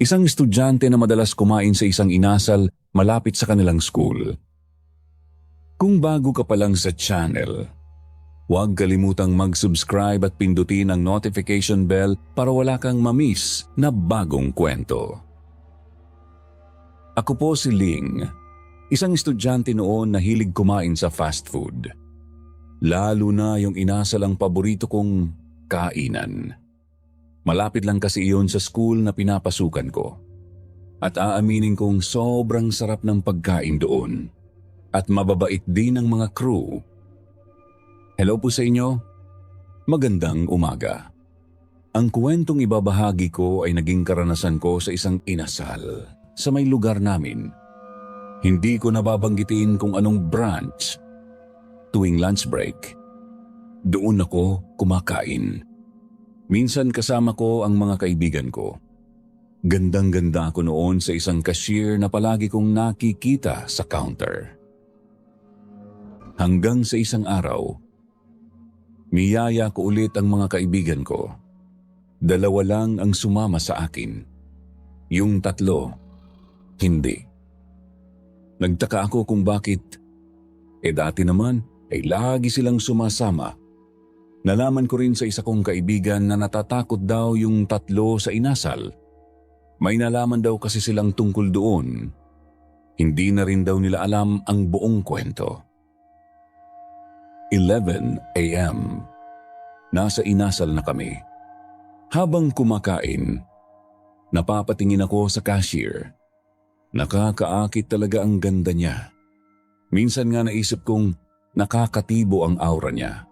Isang estudyante na madalas kumain sa isang inasal malapit sa kanilang school. Kung bago ka pa lang sa channel, huwag kalimutang mag-subscribe at pindutin ang notification bell para wala kang mamiss na bagong kwento. Ako po si Ling, isang estudyante noon na hilig kumain sa fast food. Lalo na yung inasal ang paborito kong kainan. Malapit lang kasi iyon sa school na pinapasukan ko. At aaminin kong sobrang sarap ng pagkain doon. At mababait din ang mga crew. Hello po sa inyo. Magandang umaga. Ang kwentong ibabahagi ko ay naging karanasan ko sa isang inasal sa may lugar namin. Hindi ko nababanggitin kung anong branch. Tuwing lunch break, doon ako kumakain. Minsan kasama ko ang mga kaibigan ko. Gandang-ganda ako noon sa isang cashier na palagi kong nakikita sa counter. Hanggang sa isang araw, niyaya ko ulit ang mga kaibigan ko. Dalawa lang ang sumama sa akin. Yung tatlo, hindi. Nagtaka ako kung bakit. Dati naman ay lagi silang sumasama. Nalaman ko rin sa isa kong kaibigan na natatakot daw yung tatlo sa inasal. May nalaman daw kasi silang tungkol doon. Hindi na rin daw nila alam ang buong kwento. 11 a.m. Nasa inasal na kami. Habang kumakain, napapatingin ako sa cashier. Nakakaakit talaga ang ganda niya. Minsan nga naisip kong nakakatibo ang aura niya.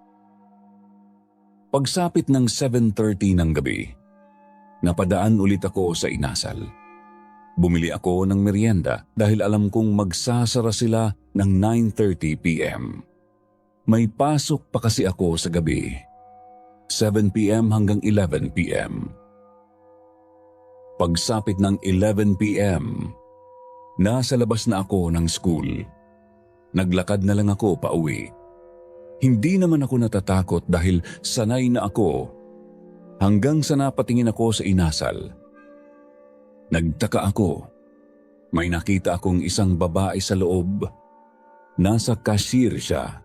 Pagsapit ng 7:30 ng gabi, napadaan ulit ako sa inasal. Bumili ako ng merienda dahil alam kong magsasara sila ng 9:30 p.m. May pasok pa kasi ako sa gabi, 7 p.m. hanggang 11 p.m. Pagsapit ng 11 p.m., nasa labas na ako ng school. Naglakad na lang ako pauwi. Hindi naman ako natatakot dahil sanay na ako hanggang sa napatingin ako sa inasal. Nagtaka ako. May nakita akong isang babae sa loob. Nasa cashier siya.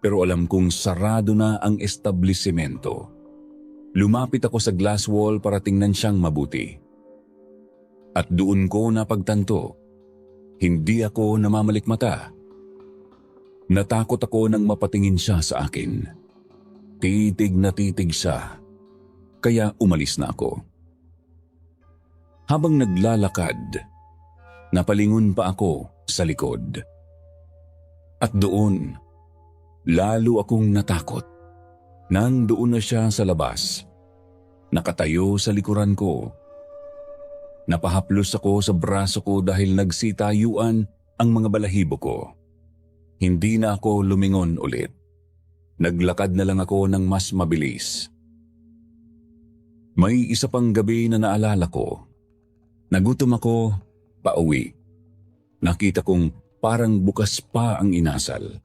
Pero alam kong sarado na ang establisimento. Lumapit ako sa glass wall para tingnan siyang mabuti. At doon ko napagtanto, hindi ako namamalikmata. Natakot ako nang mapatingin siya sa akin. Titig na titig siya. Kaya umalis na ako. Habang naglalakad, napalingon pa ako sa likod. At doon, lalo akong natakot. Nang doon na siya sa labas. Nakatayo sa likuran ko. Napahaplos ako sa braso ko dahil nagsitayuan ang mga balahibo ko. Hindi na ako lumingon ulit. Naglakad na lang ako ng mas mabilis. May isa pang gabi na naalala ko. Nagutom ako, pauwi. Nakita kong parang bukas pa ang inasal.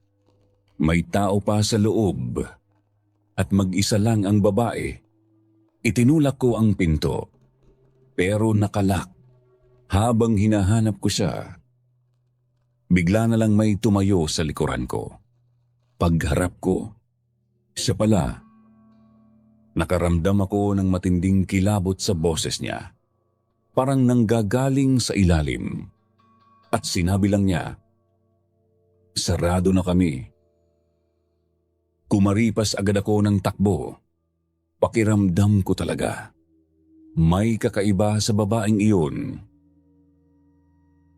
May tao pa sa loob at mag-isa lang ang babae. Itinulak ko ang pinto, pero nakalak. Habang hinahanap ko siya, bigla na lang may tumayo sa likuran ko. Pagharap ko, siya pala. Nakaramdam ako ng matinding kilabot sa boses niya. Parang nanggagaling sa ilalim. At sinabi lang niya, "Sarado na kami." Kumaripas agad ako ng takbo. Pakiramdam ko talaga. May kakaiba sa babaeng iyon.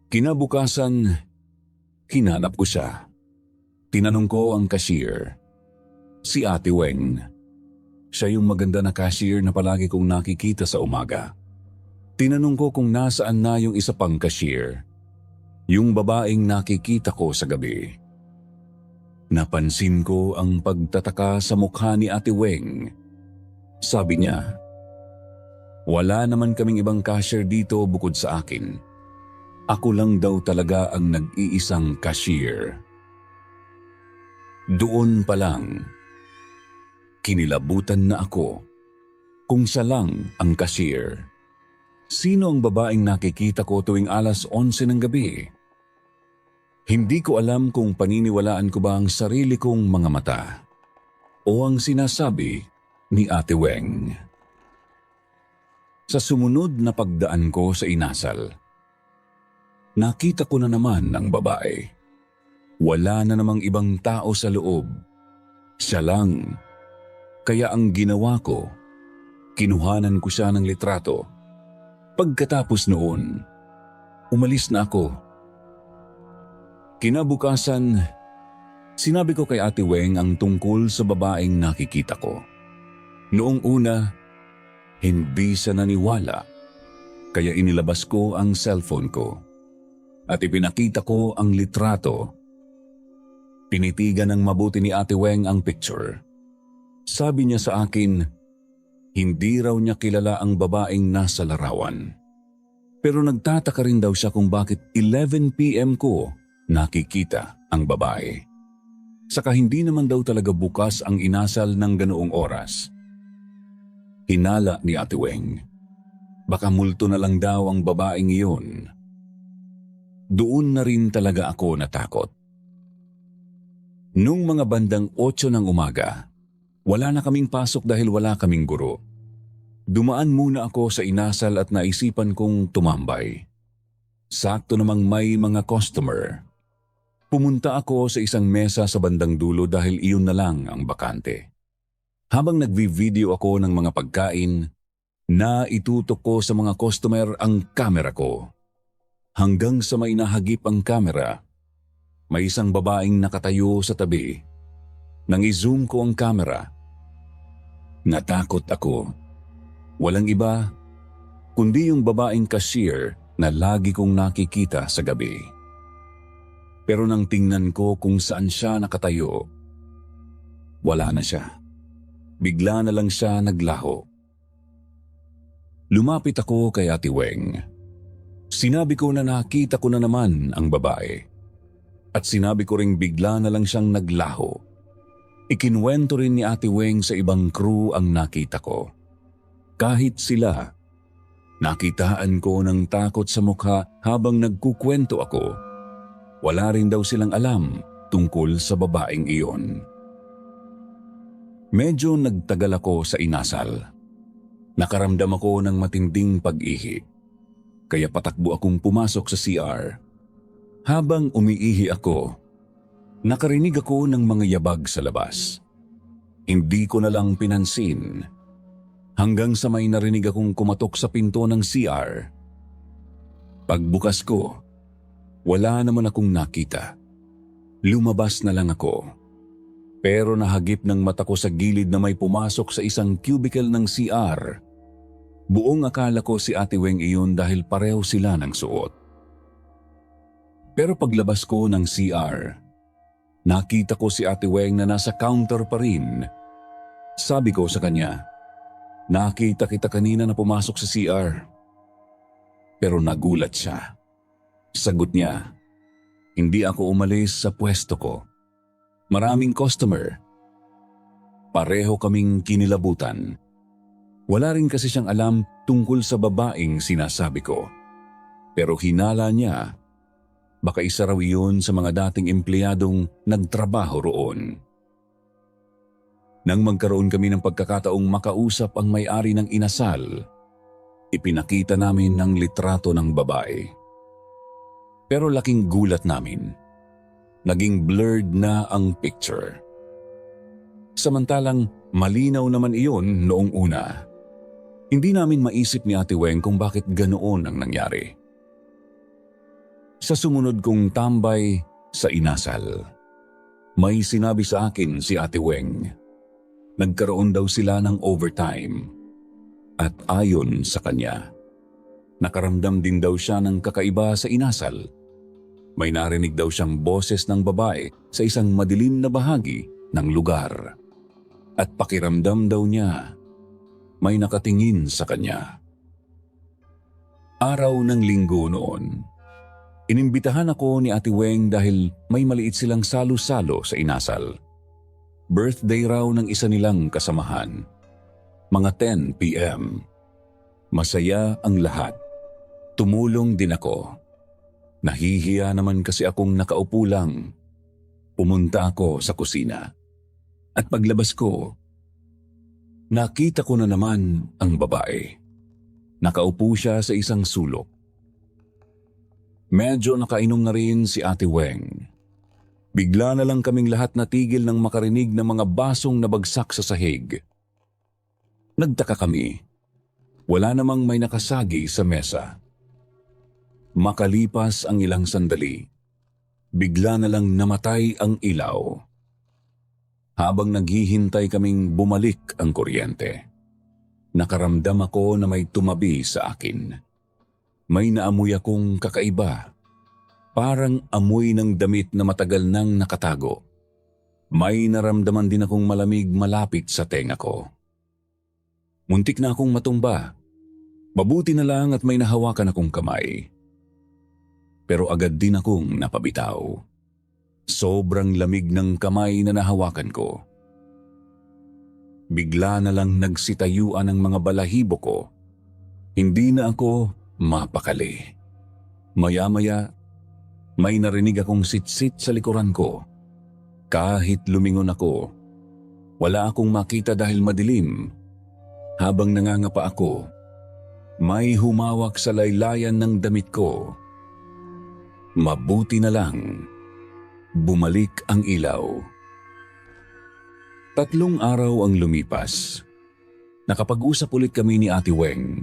Kinabukasan, hinanap ko siya. Tinanong ko ang cashier. Si Ate Weng. Siya yung maganda na cashier na palagi kong nakikita sa umaga. Tinanong ko kung nasaan na yung isa pang cashier. Yung babaeng nakikita ko sa gabi. Napansin ko ang pagtataka sa mukha ni Ate Weng. Sabi niya, "Wala naman kaming ibang cashier dito bukod sa akin. Ako lang daw talaga ang nag-iisang cashier." Doon pa lang, kinilabutan na ako kung siya lang ang cashier. Sino ang babaeng nakikita ko tuwing alas 11 ng gabi? Hindi ko alam kung paniniwalaan ko ba ang sarili kong mga mata o ang sinasabi ni Ate Weng. Sa sumunod na pagdaan ko sa inasal, nakita ko na naman ang babae. Wala na namang ibang tao sa loob. Siya lang. Kaya ang ginawa ko, kinuhanan ko siya ng litrato. Pagkatapos noon, umalis na ako. Kinabukasan, sinabi ko kay Ate Weng ang tungkol sa babaeng nakikita ko. Noong una, hindi siya naniwala, kaya inilabas ko ang cellphone ko at ipinakita ko ang litrato. Pinitigan ng mabuti ni Ate Weng ang picture. Sabi niya sa akin, hindi raw niya kilala ang babaeng nasa larawan. Pero nagtataka rin daw siya kung bakit 11 p.m. ko nakikita ang babae. Saka hindi naman daw talaga bukas ang inasal ng ganoong oras. Hinala ni Ate Weng, baka multo na lang daw ang babaeng iyon. Doon na rin talaga ako natakot. Nung mga bandang 8 ng umaga, wala na kaming pasok dahil wala kaming guro. Dumaan muna ako sa inasal at naisipan kong tumambay. Sakto namang may mga customer. Pumunta ako sa isang mesa sa bandang dulo dahil iyon na lang ang bakante. Habang nagvi-video ako ng mga pagkain, naitutok ko sa mga customer ang kamera ko. Hanggang sa may nahagip ang kamera, may isang babaeng nakatayo sa tabi. Nang i-zoom ko ang kamera, natakot ako. Walang iba, kundi yung babaeng cashier na lagi kong nakikita sa gabi. Pero nang tingnan ko kung saan siya nakatayo, wala na siya. Bigla na lang siya naglaho. Lumapit ako kay Ate Weng. Sinabi ko na nakita ko na naman ang babae. At sinabi ko ring bigla na lang siyang naglaho. Ikinwento rin ni Ate Weng sa ibang crew ang nakita ko. Kahit sila, nakitaan ko ng takot sa mukha habang nagkukwento ako. Wala rin daw silang alam tungkol sa babaeng iyon. Medyo nagtagal ako sa inasal. Nakaramdam ako ng matinding pag-ihi. Kaya patakbo akong pumasok sa CR. Habang umiihi ako, nakarinig ako ng mga yabag sa labas. Hindi ko na lang pinansin. Hanggang sa may narinig akong kumatok sa pinto ng CR. Pagbukas ko, wala naman akong nakita. Lumabas na lang ako. Pero nahagip ng mata ko sa gilid na may pumasok sa isang cubicle ng CR. Buong akala ko si Ate Weng iyon dahil pareho sila ng suot. Pero paglabas ko ng CR, nakita ko si Ate Weng na nasa counter pa rin. Sabi ko sa kanya, nakita kita kanina na pumasok sa CR. Pero nagulat siya. Sagot niya, hindi ako umalis sa pwesto ko. Maraming customer. Pareho kaming kinilabutan. Wala rin kasi siyang alam tungkol sa babaeng sinasabi ko. Pero hinala niya, baka isa raw iyon sa mga dating empleyadong nagtrabaho roon. Nang magkaroon kami ng pagkakataong makausap ang may-ari ng inasal, ipinakita namin ang litrato ng babae. Pero laking gulat namin. Naging blurred na ang picture. Samantalang malinaw naman iyon noong una. Hindi namin maisip ni Ate Weng kung bakit ganoon ang nangyari. Sa sumunod kong tambay sa inasal, may sinabi sa akin si Ate Weng. Nagkaroon daw sila ng overtime. At ayon sa kanya, nakaramdam din daw siya ng kakaiba sa inasal. May narinig daw siyang boses ng babae sa isang madilim na bahagi ng lugar. At pakiramdam daw niya, may nakatingin sa kanya. Araw ng linggo noon, inimbitahan ako ni Ate Weng dahil may maliit silang salo-salo sa inasal. Birthday raw ng isa nilang kasamahan. Mga 10 p.m. Masaya ang lahat. Tumulong din ako. Nahihiya naman kasi akong nakaupo lang. Pumunta ako sa kusina. At paglabas ko, nakita ko na naman ang babae. Nakaupo siya sa isang sulok. Medyo nakainom na rin si Ate Weng. Bigla na lang kaming lahat natigil nang makarinig ng mga basong nabagsak sa sahig. Nagtaka kami. Wala namang may nakasagi sa mesa. Makalipas ang ilang sandali, bigla na lang namatay ang ilaw. Habang naghihintay kaming bumalik ang kuryente, nakaramdam ako na may tumabi sa akin. May naamoy akong kakaiba. Parang amoy ng damit na matagal nang nakatago. May naramdaman din akong malamig malapit sa tenga ko. Muntik na akong matumba. Mabuti na lang at may nahawakan akong kamay. Pero agad din akong napabitaw. Sobrang lamig ng kamay na nahawakan ko. Bigla na lang nagsitayuan ang mga balahibo ko. Hindi na ako mapakali. Maya-maya, may narinig akong sitsit sa likuran ko. Kahit lumingon ako, wala akong makita dahil madilim. Habang nangangapa ako, may humawak sa laylayan ng damit ko. Mabuti na lang, bumalik ang ilaw. 3 araw ang lumipas. Nakapag-usap ulit kami ni Ate Weng.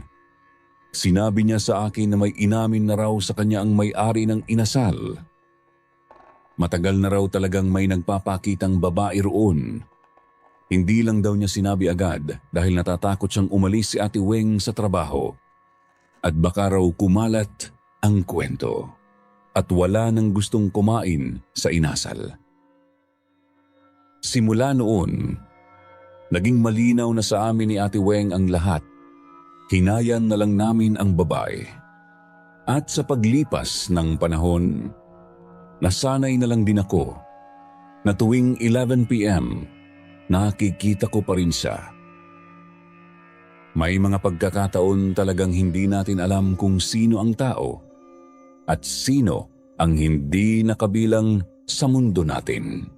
Sinabi niya sa akin na may inamin na raw sa kanya ang may-ari ng inasal. Matagal na raw talagang may nagpapakitang babae roon. Hindi lang daw niya sinabi agad dahil natatakot siyang umalis si Ate Weng sa trabaho. At baka raw kumalat ang kwento. At wala nang gustong kumain sa inasal. Simula noon, naging malinaw na sa amin ni Ate Weng ang lahat. Hinayan na lang namin ang babae. At sa paglipas ng panahon, nasanay na lang din ako na tuwing 11 p.m., nakikita ko pa rin siya. May mga pagkakataon talagang hindi natin alam kung sino ang tao at sino ang hindi nakabilang sa mundo natin.